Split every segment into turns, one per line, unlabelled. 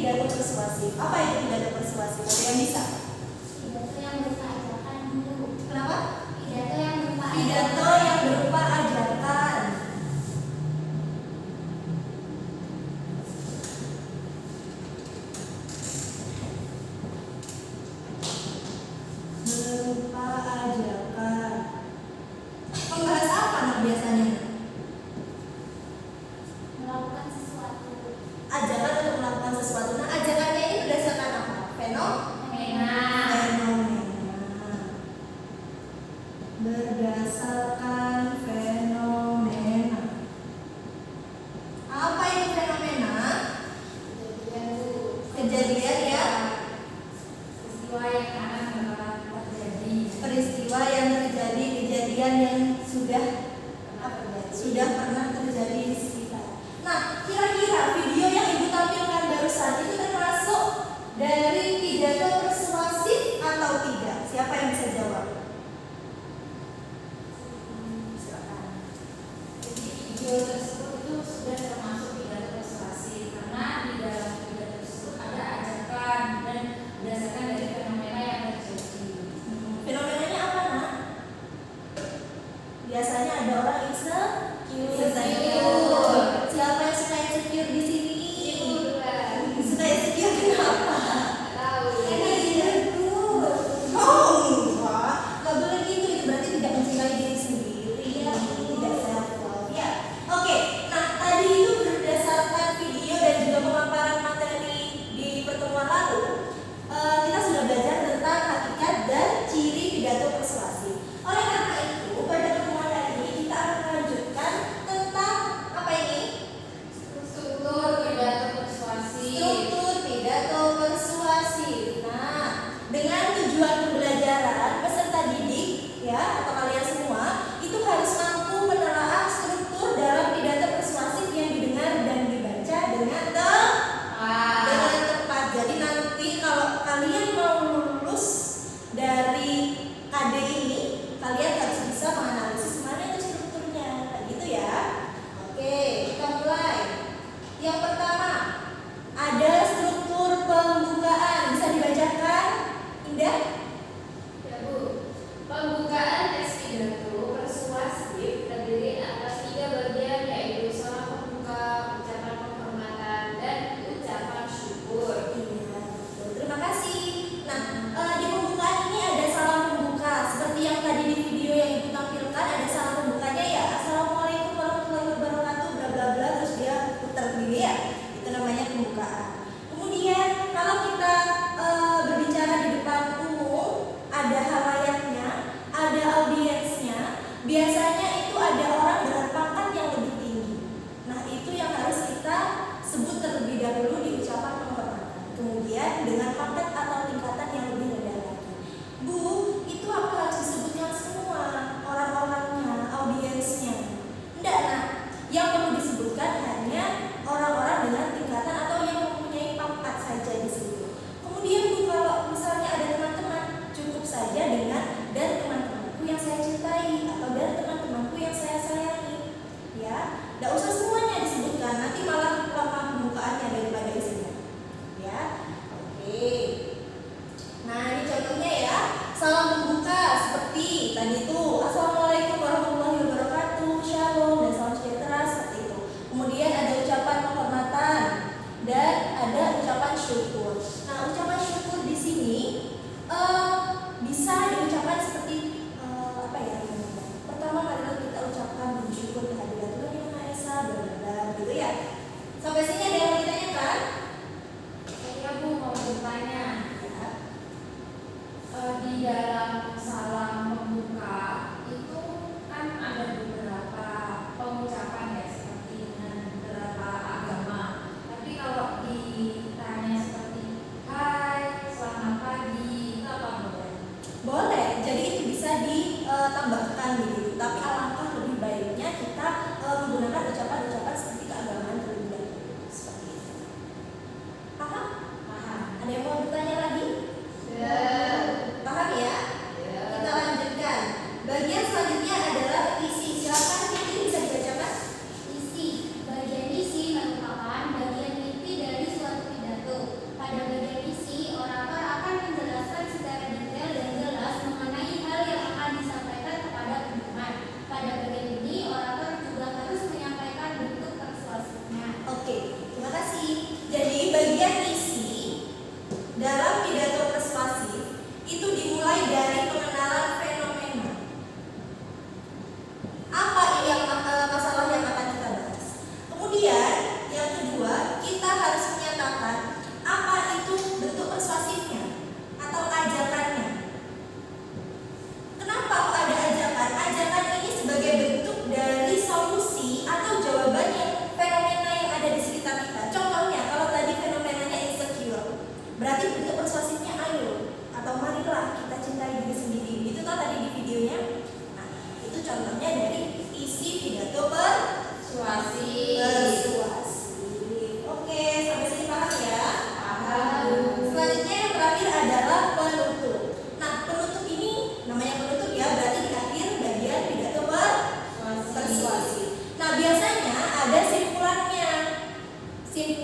pidato persuasif. Apa itu pidato persuasif? Ada yang bisa?
Pidato yang berupa ajakan dulu.
Kenapa?
Pidato yang berupa
Pidato yang berupa ajakan. Berupa ajakan. Membahas apa anak biasanya?
melakukan sesuatu.
Ajakan untuk melakukan sesuatu. Nah, ajakannya ini berdasarkan apa? Fenomena. Berdasarkan fenomena. Apa itu fenomena? Kejadian ya.
Peristiwa yang akan bakalan terjadi.
Peristiwa yang terjadi, kejadian yang sudah pernah terjadi di sekitar. Nah, kira-kira video yang Ibu tampilkan barusan itu termasuk dari pidato persuasif atau tidak? Siapa yang bisa jawab? Silakan.
Jadi video tersebut itu sudah termasuk pidato persuasif karena di dalam pidato tersebut ada ajakan dan berdasarkan dari fenomena yang terjadi.
Fenomenanya apa, Nak? Biasanya ada orang insecure. Siapa yang suka insecure di sini? Suka insecure kenapa? Karena insecure. Oh, enggak. Nggak boleh gitu. Itu berarti tidak mencintai diri sendiri. Tidak self love. Ya. Oke. Nah, tadi itu berdasarkan video dan juga pemaparan materi di pertemuan lalu, kita sudah belajar tentang hakikat dan ciri pidato persuasif. Oleh karena itu, pada pertemuan kali ini kita akan melanjutkan tentang apa ini?
Struktur pidato persuasif.
Struktur pidato persuasif. Nah, dengan tujuan pembelajaran peserta didik ya atau kalian semua itu harus mampu menelaah struktur dalam pidato persuasif yang didengar dan dibaca dengan tepat. Jadi nanti kalau kalian mau lulus dari KD ini, kalian harus bisa menganalisis mana itu strukturnya, kayak gitu ya. Oke, kita mulai. Yang pertama, ada struktur pembukaan. Bisa dibacakan, Indah?
Ya Bu, pembukaan teks pidato persuasif terdiri atas 3 bagian yaitu salam pembuka, ucapan penghormatan, dan ucapan syukur.
Iya, betul. Terima kasih. Nah, di pembukaan ini ada salam pembuka. Seperti yang tadi di video yang Ibu tampilkan, ada salam pembukanya ya. Assalamualaikum warahmatullahi wabarakatuh, bla bla bla, terus dia putar begini ya. Itu namanya pembukaan. Kemudian kalau kita berbicara di depan umum, ada halayaknya, ada audiensnya. Biasanya itu ada orang dengan pangkat yang lebih tinggi. Nah, itu yang harus kita sebut terlebih dahulu di ucapan penghormatan. Kemudian dengan pangkat atau tingkatan yang lebih rendah lagi. Bu, itu apa harus disebutkan semua orang-orangnya, audiensnya? Enggak, nah. Yang perlu disebutkan hanya orang-orang dengan tingkatan atau yang mempunyai pangkat saja di situ. Kemudian Bu, kalau misalnya ada teman-teman, cukup saja dengan dan teman-temanku yang saya cintai atau dan teman-temanku yang saya sayangi. Ya, enggak usah semuanya disebutkan, nanti malah lama pembukaannya daripada isinya. Ya, oke.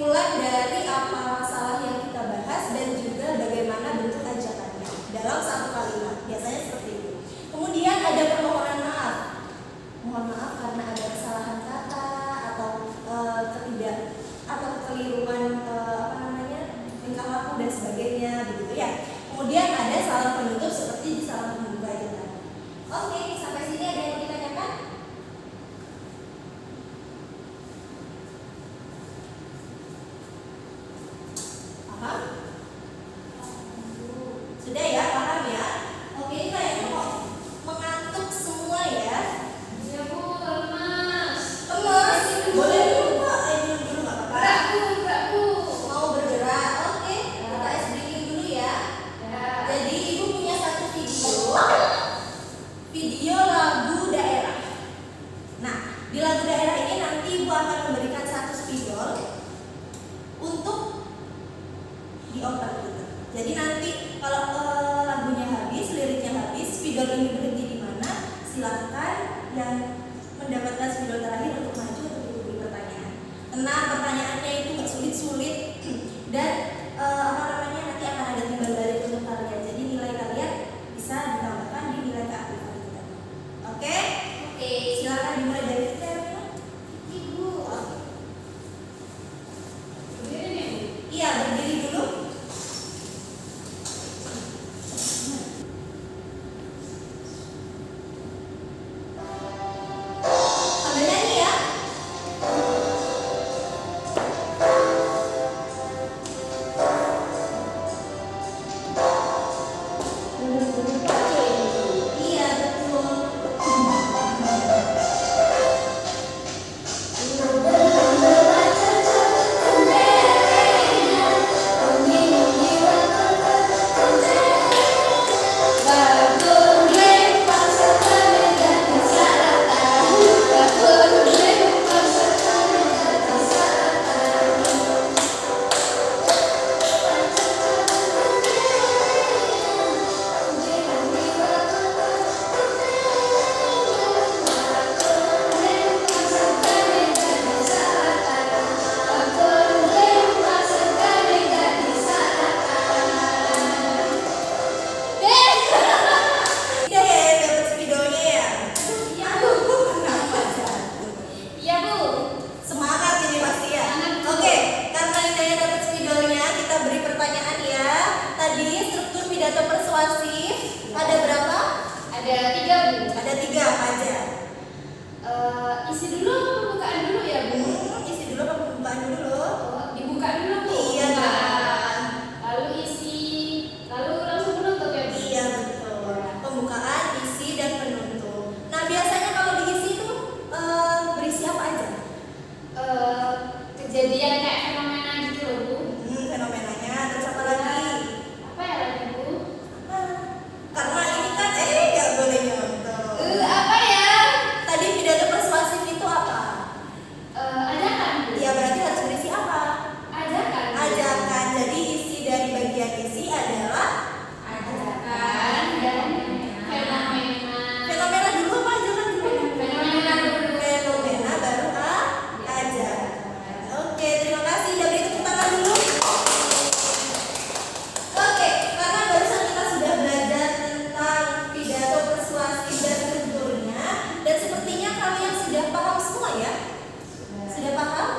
kesimpulan dari apa masalah yang kita bahas dan juga bagaimana bentuk ajakannya dalam satu kalimat. Biasanya seperti itu. Kemudian ada permohonan maaf. Mohon maaf karena ada kesalahan kata atau kekeliruan tingkah laku dan sebagainya, begitu ya. Kemudian ada salam penutup seperti di salam pembuka itu tadi. Oke, sampai sini ada yang ditanyakan? Paham? Sudah ya, paham ya? Oke, ini kayaknya kok mengantuk semua ya.
Ya Bu, lemas.
Lemas? Boleh dulu Pak, minum dulu nggak apa-apa.
Gerak Bu.
Mau bergerak? Oke, kita ice breaking dulu ya.
Ya.
Jadi Ibu punya satu video lagu daerah. Nah, di lagu daerah ini nanti Ibu akan memberikan satu spidol untuk dioper gitu. Jadi nanti kalau lagunya habis, liriknya habis, spidol ini berhenti di mana? Silakan yang mendapatkan spidol terakhir untuk maju untuk beri pertanyaan. Tenang, pertanyaannya itu nggak sulit-sulit dan nanti akan ada timbal balik untuk kalian. Jadi nilai kalian bisa ditambahkan di nilai keaktifan kita. Oke? Oke, silakan dimulai dari kita.
Ibu.
Oke.
Berdiri nih Bu.
Iya, berdiri dulu. Sambil nyanyi ya. Iya, betul. Udah ya, dapat spidolnya ya. Aduh, kenapa jatuh?
Iya Bu.
Semangat ini pasti ya. Oke, karena Indaya dapat spidolnya, kita beri pertanyaan ya. Tadi struktur pidato persuasif ada berapa?
Ada 3 Bu.
Ada 3 apa aja?
Isi dulu apa pembukaan dulu ya Bu?
Isi dulu apa pembukaan dulu?
Oh, dibuka dulu Bu.
Iya,
Pembukaan. Lalu isi, lalu langsung penutup ya Bu.
Iya betul. Pembukaan, isi dan penutup. Nah biasanya kalau diisi itu berisi apa aja?
Kejadian kayak fenomena gitu loh Bu.
Fenomenanya. Terus apa lagi?
Apa ya lagi Bu?
Karena ini kan nggak boleh nyontoh.
Apa ya?
Tadi pidato persuasif itu apa?
Ajakan Bu.
Ya berarti harus berisi apa?
Ajakan.
Ajakan. Jadi isi dari bagian isi adalah
Ajakan dan fenomena.
fenomena dulu apa ajakan dulu?
Fenomena dulu.
Fenomena baru ajakan. Oke, terima kasih. Udah beri tepuk tangan dulu. Oke, karena barusan kita sudah belajar tentang pidato persuasif dan strukturnya, dan sepertinya kalian sudah paham semua ya? Sudah paham?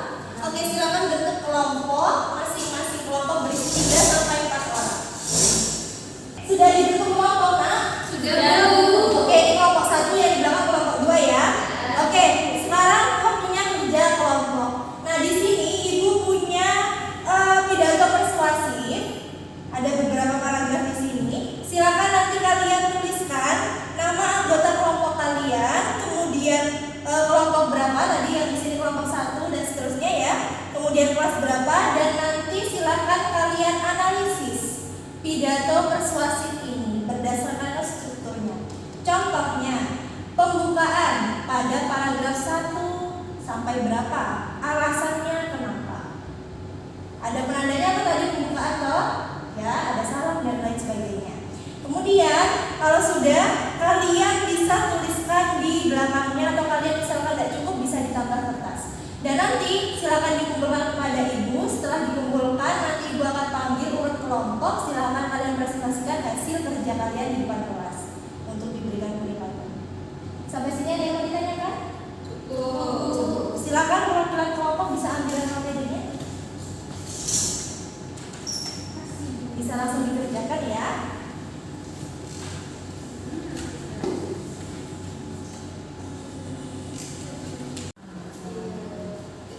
Oke, silakan bentuk kelompok. Masing-masing kelompok berisi 3 sampai 4 orang. Sudah dibentuk kelompok, nak?
Sudah Bu.
Oke, ini kelompok 1 yang di belakang kelompok 2 ya. Oke, sekarang waktunya kerja kelompok. Nah, di sini Ibu punya pidato persuasif. Ada beberapa paragraf di sini. Silakan nanti kalian tuliskan nama anggota kelompok kalian, kemudian kelompok berapa tadi yang di sini kelompok 1 dan seterusnya ya. Kemudian kelas berapa dan nanti silakan kalian analisis pidato persuasif ini berdasarkan strukturnya. Contohnya, pembukaan pada paragraf 1 sampai berapa? Alasannya kenapa? Ada penandanya apa tadi pembukaan toh? Ya, ada salam dan lain sebagainya. Kemudian, kalau sudah kalian bisa tuliskan di belakangnya atau kalian misalkan tidak cukup bisa ditambah kertas. Dan nanti silakan dikumpulkan kepada Ibu. setelah dikumpulkan nanti Ibu akan panggil urut kelompok. Silakan kalian presentasikan hasil kerja kalian di depan kelas untuk diberikan penilaian. Sampai sini ada yang mau ditanyakan?
Cukup.
Silakan perwakilan kelompok bisa ambil materinya. Bisa langsung dikerjakan ya.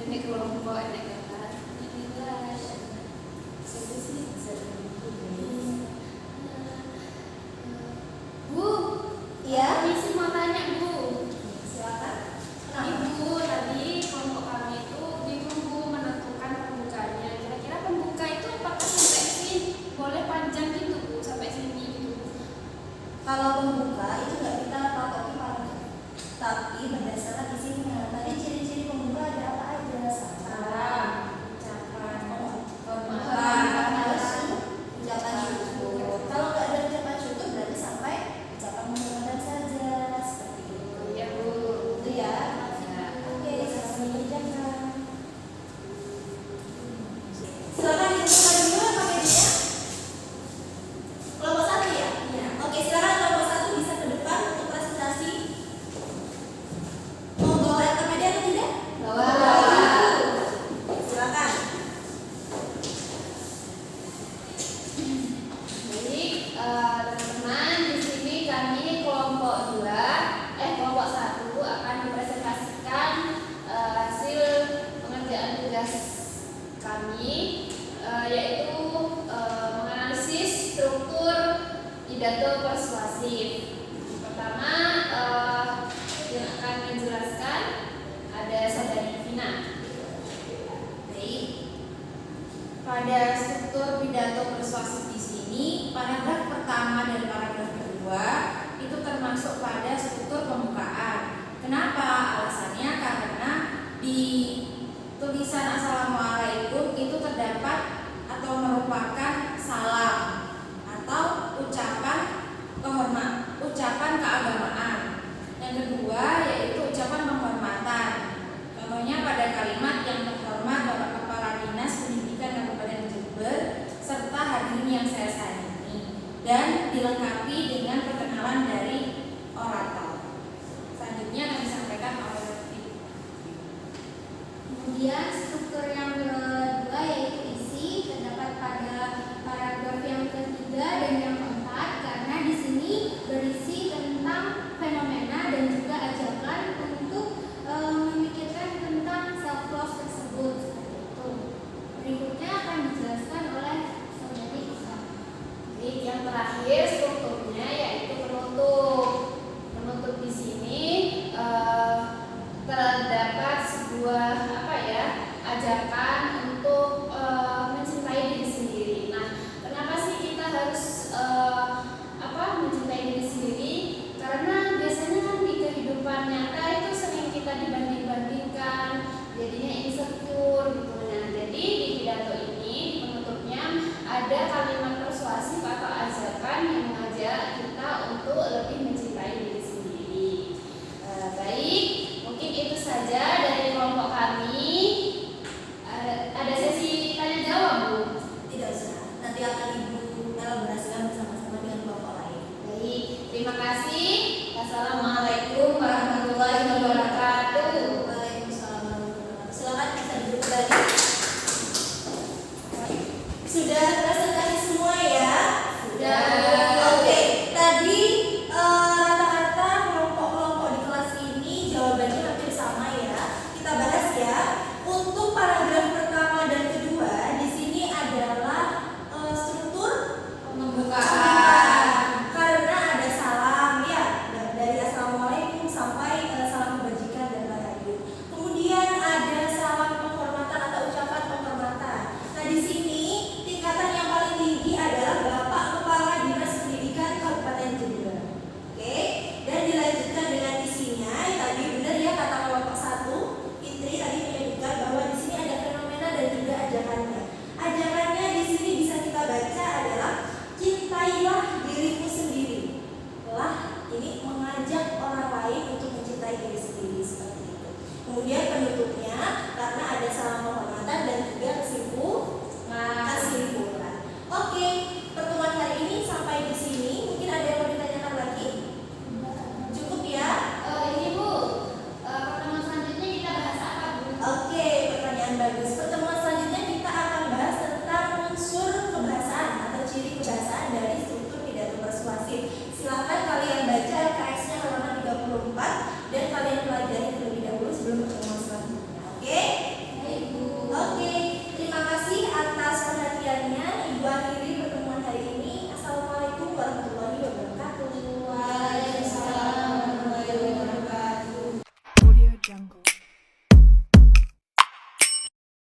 Ini kelompok enak kan? Inilah Bu,
Iya.
Misi mau tanya Bu.
Silakan.
Ibu, tadi kelompok kami itu bingung Bu menentukan pembukanya. Kira-kira pembuka itu apakah sampai sini boleh panjang gitu Bu, sampai sini gitu?
Kalau pembuka itu nggak kita patoki panjang, tapi berdasarkan isinya. Tadi ciri-ciri pembuka ada apa aja? Salam, ucapan, ucapan syukur. Kalau nggak ada ucapan syukur berarti sampai ucapan penghormatan saja seperti itu.
Ya Bu.
Itu ya.
Ya.
Oke, sekarang dikerjakan. Silakan ditentukan dulu materinya. Kelompok 1 ya?
Iya.
Oke, silakan kelompok 1 bisa ke depan untuk presentasi. Mau bawa laptop media atau tidak?
Bawa.
Silakan.
Baik, teman-teman, di sini kami kelompok 1 akan mempresentasikan hasil pengerjaan tugas kami, yaitu menganalisis struktur pidato persuasif. Pertama, yang akan menjelaskan ada Saudari Vina.
Baik. Pada struktur pidato persuasif di sini, paragraf pertama dan paragraf kedua itu termasuk pada struktur pembukaan. Kenapa? Alasannya karena di tulisan Assalamualaikum itu terdapat atau merupakan salam atau ucapan keagamaan. Yang kedua yaitu ucapan penghormatan. Contohnya pada kalimat yang terhormat Bapak Kepala Dinas Pendidikan Kabupaten Jember serta hadirin yang saya sayangi, dan dilengkapi dengan perkenalan dari orator. Selanjutnya akan disampaikan oleh Rifki.
Kemudian struktur yang kedua yaitu isi terdapat pada paragraf yang ketiga dan yang keempat, karena di sini berisi tentang fenomena dan juga ajakan untuk memikirkan tentang self love tersebut seperti itu. Berikutnya akan dijelaskan oleh Saudari Isa.
Baik, yang terakhir strukturnya yaitu penutup. Penutup di sini terdapat sebuah ajakan